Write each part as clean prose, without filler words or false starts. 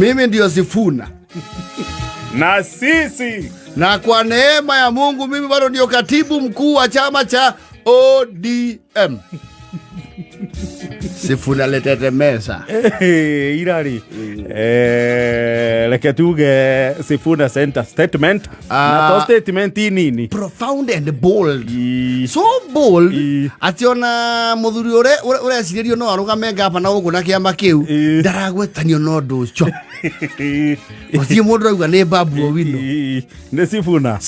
Mimi ndio Sifuna. Na sisi. Na kwa neema ya Mungu mimi bado ndio katibu mkuu wa chama cha ODM. Sifuna letetemesa. Irari. Leke tuge Sifuna center statement. Na to statement nini? Profound and bold. So bold. Ationa muthuri ore asiririo no arugame ngapa na guku na kiama kiu. Ndaragwetanio no nducho. Uthi mundu auga ni Babu Owino. Ne Sifuna.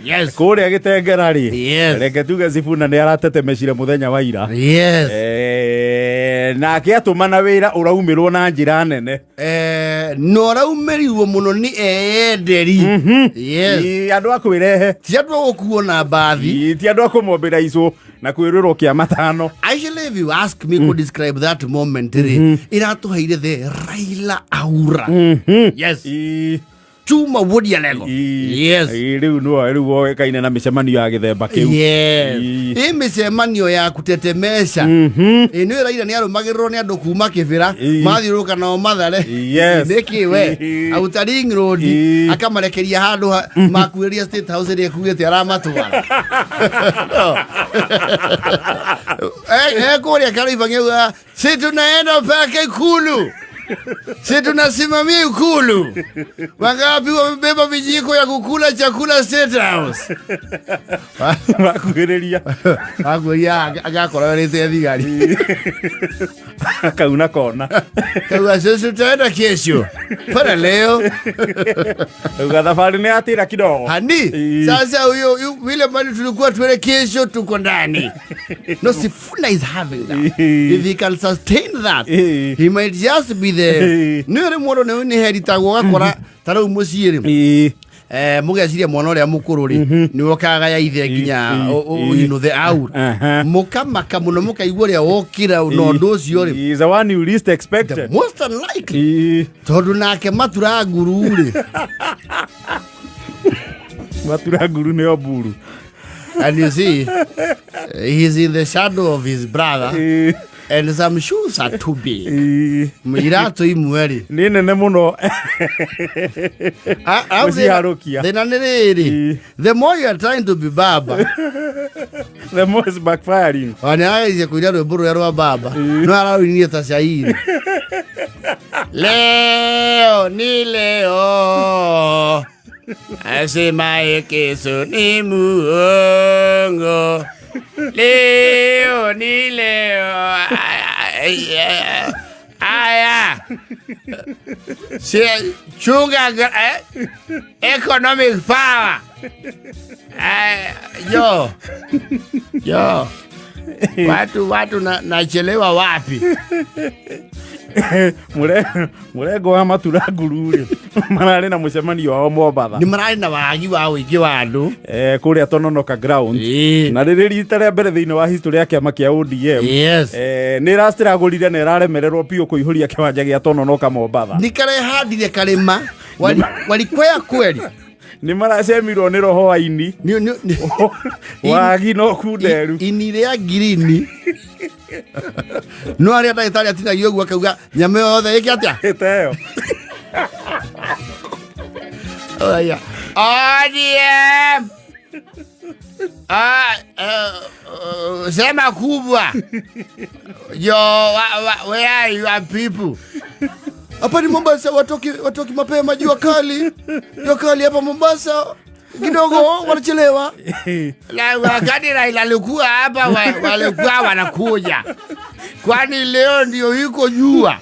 Yes. Kore agitengera ri. Yes. Leke tuge Sifuna ni aratetemecire muthenya wa ira. Yes. Na akiatumana wira uraumirwo na njira nene. No raumirirwo muno ni enderi. Yes. Andu akwirehe. Ti andu gukuona bathi. Ti andu akumombira ico na kwirurwo kia matano. Actually, if you ask me to describe that moment, iratuheire the Raila aura. Yes. Chuma wodia lego. Yes. Riu no kaine na micemanio ya githemba kiu. Yes. Micemanio ya kutetemesha. Ni Raila ni arumagirwo ni andu kuma kibira mathiuruka na mathare. Yes. Nikiwe Outer Ring Road akamarekeria handu makuiria State House ri kuite aramatwara. Kuria karibangia si tunaenda pake Ikulu. Si tunasimamia Ikulu. Wangapi wamebeba vijiko ya kukula chakula State House? Wakugereria. Wakugereria agakora werete thigari. Kauna kona. Kaua sisi tutaenda kesho. Para leo. Ugadhafari ni atira kidogo. Hani? Sasa huyo vile bado tulikuwa tuele kesho tuko ndani. No, Sifuna is having that. If he can sustain that, he might just be the nere moro ne heritagwo gakora tarau muciiri mugeciria mwana uria mukururi ni wokaga ya ithe nginya the hour mukamaka muno mukaigua uria wokira no ndu ucio ri is the one you least expected, the most unlikely tondu nake matura nguru ri matura nguru ne oburu. And you see, he's in the shadow of his brother. And some shoes are too big. Mirato imweri. Ni nene muno. The more you are trying to be Baba, the more it's backfiring. Wanaje kuja rweburu ya Baba. No arawini tashairi. Leo ni leo. Asema kesho ni muongo. Leo ni leo. Aya. Chunga economic power. Yo. Watu nachelewa wapi? Murego wa matura ngururi marari na mucemanio wa Mombatha ni marari na wagi wa wingi wa andu kuria Tononoka ground na riri rita ria mbere thiini wa history ya kiama kia ODM. Yes. Ni rastiragurire na iraremererwo pio kuihuria kiwanja gia Tononoka Mombatha ni kare handire karima walikwea kweli ni maracemirwo ni roho waini wagi no kunderu inire ya green no aria ndagitari atinagio guo akauga nyame yothe iki atia iteyo oya ODM sema kubwa where are your people? Hapa ni Mombasa, watoki mapema, jua kali hapa Mombasa kidogo wanachelewa. Na wakati Raila alikuwa hapa walikuwa wanakuja. Kwani leo ndio yuko jua.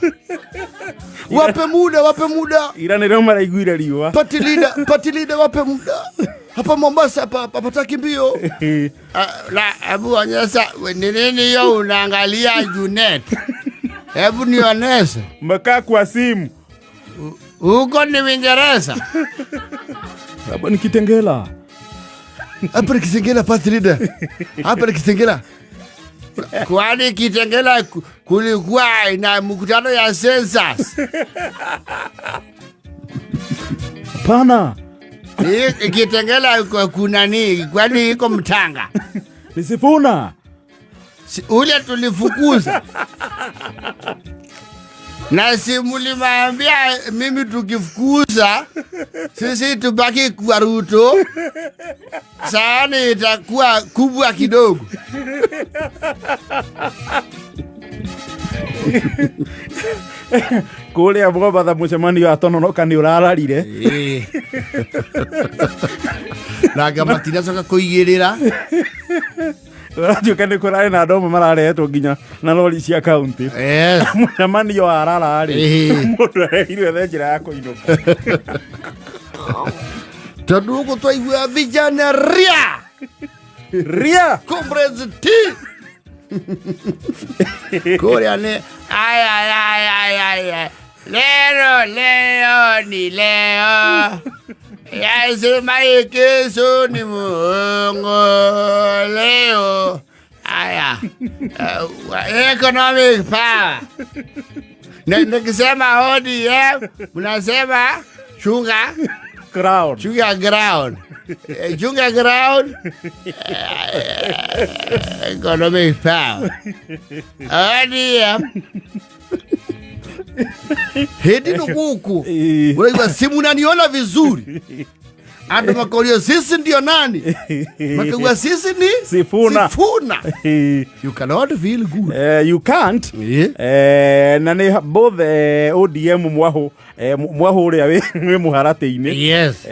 Wape muda. Ila ni Roma raiguira riwa. Party leader wape muda. Hapa Mombasa hapa taki mbio. La abu anyasa nini hiyo unaangalia Junet? Hebu nionese. Mmekaa kwa simu. Huko ni Uingereza. Hapa ni Kitengela. Hapa ni Kitengela party leader. Hapa ni Kitengela. Kwani Kitengela kulikuwa na mkutano ya census. Hapana. Kitengela kuna nini? Kwani iko Mtanga? Ni Sifuna. Ule tulifukuza. Na si mlimwambia mimi tukifukuza sisi tubaki kwa Ruto, sahani itakuwa kubwa kidogo. Kule abwo batha mucemanio atononoka ni urararire. Na gamatina soka kuigirira. Rajuka ni kurare na ndomo mararetwo nginya na lori cia county. Mucemanio ararari. Mundu areirwe thenjira ya kuinuka. Tondu guko twaigua vijana ria comrades T. Korea ne ay leo ni leo yasema kesho ni muongo leo economic power nikisema ODM mnasema sugar ground economic power ODM hedi nukuku unaiwa simu naniona vizuri ando makorio sisi ndio nani makawa sisi ni Sifuna. You cannot feel good. You can't. Na ni both ODM mwaho uria we muharate-ini. Yes.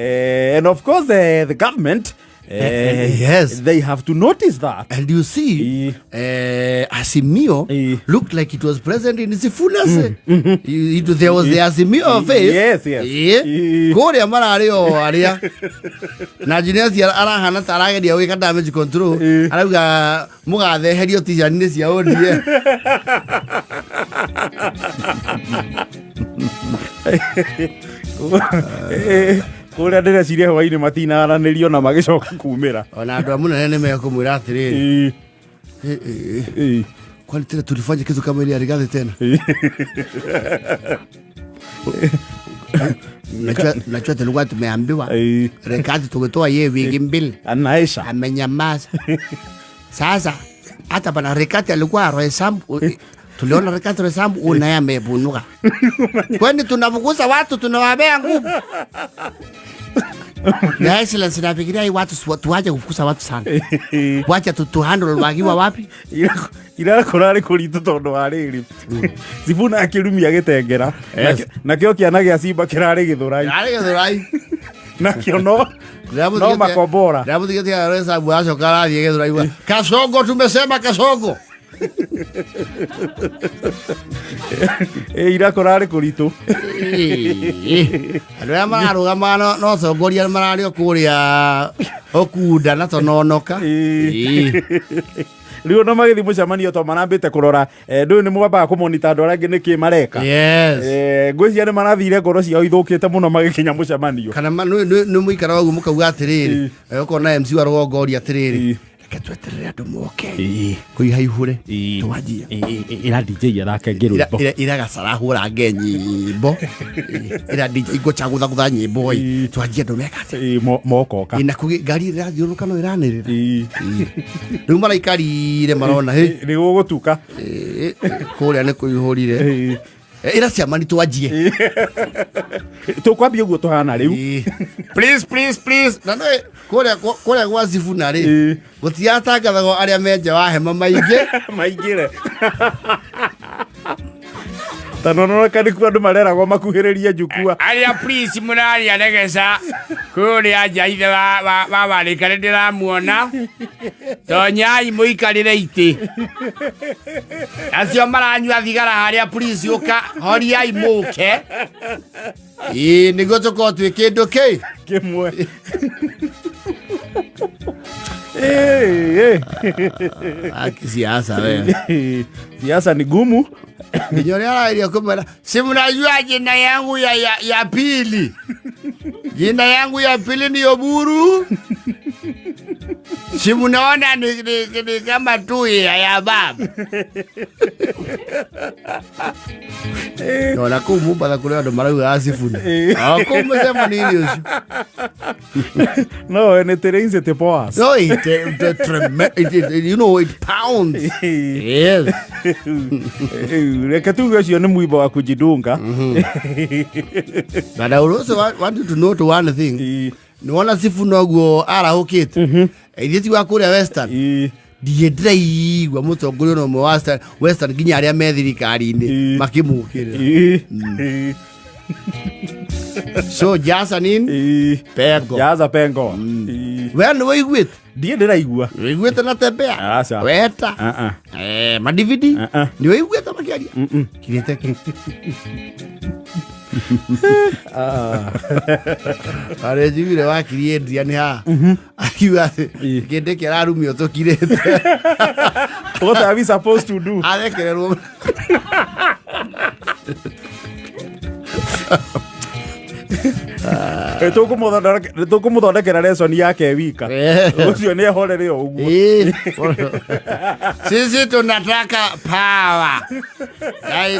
And of course the government yes, they have to notice that. And you see, Azimio looked like it was present in Sifuna's. There was the Azimio face. Yes. Korea marario aria. Na jinesi arahana tarage dia weka damage control. Araga mugathe herio tijani cia ODM. Kule ndire ciria hwaini matina aranirio na magicoka kumira. Ona andu amunene ni mekumwira atiriri. Kwani tena tulifanya kitu kama ile Rigathi tena? Najua tulikuwa tumeambiwa Rigathi tukitoa yeye wiki mbili anaisha amenyamaza. Sasa hata bana Rigathi alikuwa Roysambu, tuliona Rigathi Roysambu unaye amebunuka. Kwani tunavuguza watu tunawabea nguvu? Na excellence nafikiria hii watu tuache kufukuza watu sana. Wacha tuhandle wagiwa wapi? Ira korari kuritu tondu ariri. Sifuna akirumia gitengera. Nakio kiana gia Simba kirari githurai. Nakio no makombora. Ndabu tigetia resa bwacho karathi githurai. Kasongo tumesema kasongo. Ira korari kuritu. Andå mararugama no tongoria marario kuria okunda na tononoka riu no magithi mucemanio to marambite kurora ndu ni mwamba ku monitor andu arangi niki mareka ngwiciria ni marathire ngoro ciao ithukite muno magikinya mucemanio kana ni muikara ogu mukauga atiriri ukona MC wa rugongoria atiriri ketweterere andu moke kuihaihure twajia ira DJ yarake ngirumbo ira gacara hura ngenyimbo ira DJ gochagutha gutha nyimbo twajia andu mekate mokoka ina kugi gari ira thiuruka no iranirira riu maraikarire marona ni gugutuka kuria ni kuihurire ira ciamani twajie tukwambia uguo tuhana riu please na no kuria gwa Sifuna ri gutiatangathago aria menja wa hema maingire tanonoka ni andu mareragwo makuhiririe njukua aria please muraria negesa kuria njaithe wa warikare ndiramuona tonyai muikarire iti acio maranyua thigara haria please uka horiai muke nigo tuko twikindu kimwe siasa wewe siasa ni gumu. Nyonya ile kumera si mnajua jina yangu ya pili. Jina yangu ya pili ni Oburu. Si munaona ni kama tui ya baba. No, la kumumba la kulea ndo marauga asifuni. Kumbe sema nini usi? No, and it rains at the pass. No, it you know, it pounds. Yes. Reka tu gashio ni mwiba wa kujidunga. But I also want you to know to one thing. No one sifuni ogwo arahukite. Ithiti wa kuria Western. Ndiendira igwa mutongoria no mo Western ginya aria me thirikari-ini makimukire. So Jaza nini? Pengo. Jaza pengo. When we with? Ndiendira igwa. We na tembea. Asa. Weta. Ma DVD. Ni we with makiaria. Kirete. Are jibire wa create yani ha. Akiwa kende kera rumi otokirete. What are we supposed to do? Ale kerero. Tukumuthodekera lesson yake wika. Ucio ni ehorere uguo. Sisi tunataka power.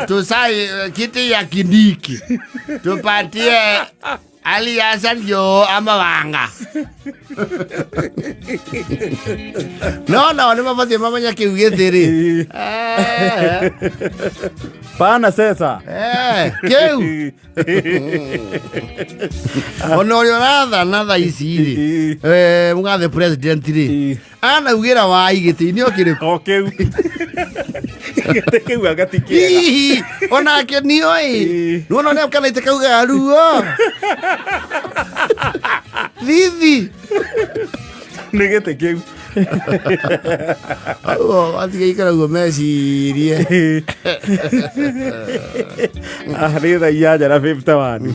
Tusai kiti ya Kindiki. Tupatie Ali Hassan Joho ama Wanga. No, ni mafati mama nyake ugethiri. Pana sasa. Keu. Onorio natha ici ri. Mugathe president ri. Ana ugira wa igiti ni okiriko. Okeu. Keu agatikira. Ona ke ni oi. No ne kana ite kauga ruo. Vivi. Negete keu. Atiga ikara go mecirie. Arida ya jara 51.